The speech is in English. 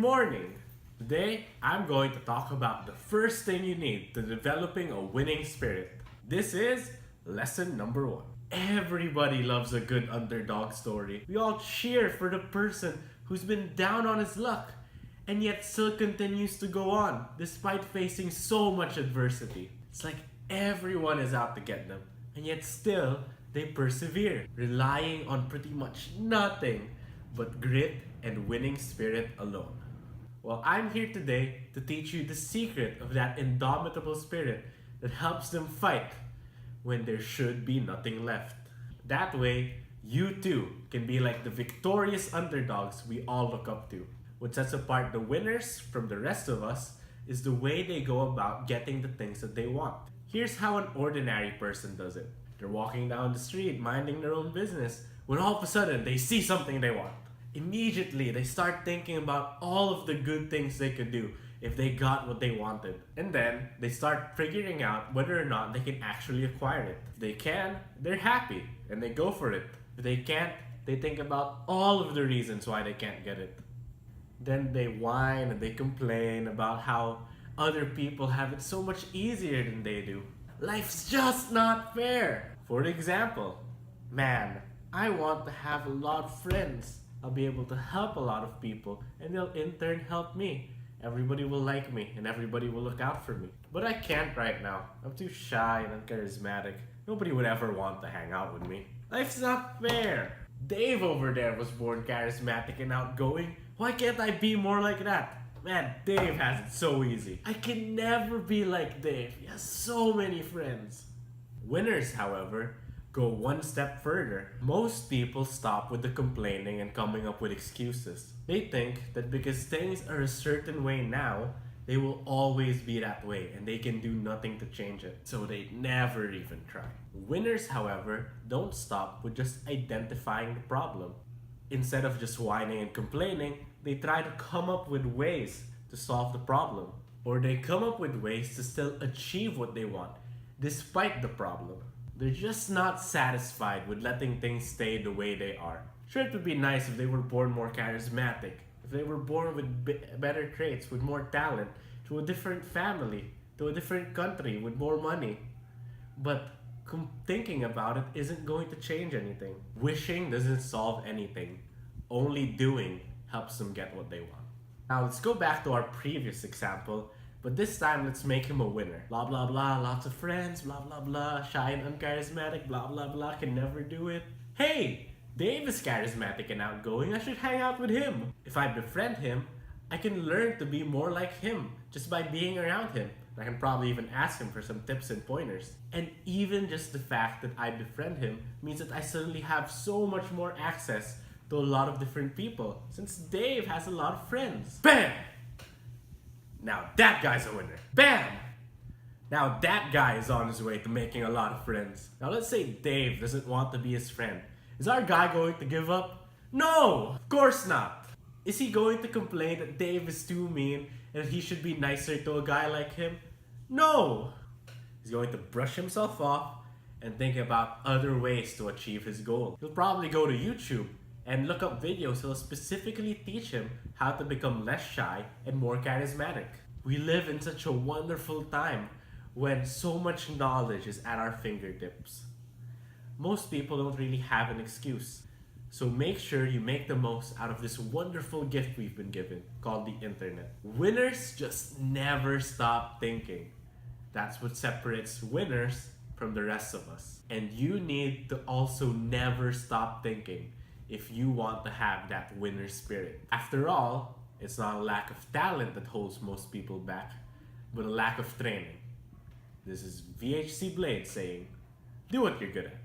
morning! Today, I'm going to talk about the first thing you need to developing a winning spirit. This is lesson number 1. Everybody loves a good underdog story. We all cheer for the person who's been down on his luck and yet still continues to go on despite facing so much adversity. It's like everyone is out to get them and yet still they persevere, relying on pretty much nothing but grit and winning spirit alone. Well, I'm here today to teach you the secret of that indomitable spirit that helps them fight when there should be nothing left. That way, you too can be like the victorious underdogs we all look up to. What sets apart the winners from the rest of us is the way they go about getting the things that they want. Here's how an ordinary person does it. They're walking down the street, minding their own business, when all of a sudden they see something they want. Immediately, they start thinking about all of the good things they could do if they got what they wanted. And then, they start figuring out whether or not they can actually acquire it. If they can, they're happy and they go for it. If they can't, they think about all of the reasons why they can't get it. Then they whine and they complain about how other people have it so much easier than they do. Life's just not fair. For example, man, I want to have a lot of friends. I'll be able to help a lot of people and they'll in turn help me. Everybody will like me and everybody will look out for me. But I can't right now. I'm too shy and uncharismatic. Nobody would ever want to hang out with me. Life's not fair. Dave over there was born charismatic and outgoing. Why can't I be more like that? Man, Dave has it so easy. I can never be like Dave. He has so many friends. Winners, however, go one step further. Most people stop with the complaining and coming up with excuses. They think that because things are a certain way now, they will always be that way and they can do nothing to change it. So they never even try. Winners, however, don't stop with just identifying the problem. Instead of just whining and complaining, they try to come up with ways to solve the problem. Or they come up with ways to still achieve what they want, despite the problem. They're just not satisfied with letting things stay the way they are. Sure, it would be nice if they were born more charismatic, if they were born with better traits, with more talent, to a different family, to a different country, with more money. But thinking about it isn't going to change anything. Wishing doesn't solve anything. Only doing helps them get what they want. Now let's go back to our previous example. But this time, let's make him a winner. Blah, blah, blah, lots of friends, blah, blah, blah, shy and uncharismatic, blah, blah, blah, can never do it. Hey, Dave is charismatic and outgoing, I should hang out with him. If I befriend him, I can learn to be more like him just by being around him. I can probably even ask him for some tips and pointers. And even just the fact that I befriend him means that I suddenly have so much more access to a lot of different people, since Dave has a lot of friends. BAM! Now that guy's a winner. BAM! Now that guy is on his way to making a lot of friends. Now let's say Dave doesn't want to be his friend. Is our guy going to give up? No! Of course not! Is he going to complain that Dave is too mean and that he should be nicer to a guy like him? No! He's going to brush himself off and think about other ways to achieve his goal. He'll probably go to YouTube and look up videos that will specifically teach him how to become less shy and more charismatic. We live in such a wonderful time when so much knowledge is at our fingertips. Most people don't really have an excuse. So make sure you make the most out of this wonderful gift we've been given called the internet. Winners just never stop thinking. That's what separates winners from the rest of us. And you need to also never stop thinking if you want to have that winner spirit. After all, it's not a lack of talent that holds most people back, but a lack of training. This is VHC Blade saying, do what you're good at.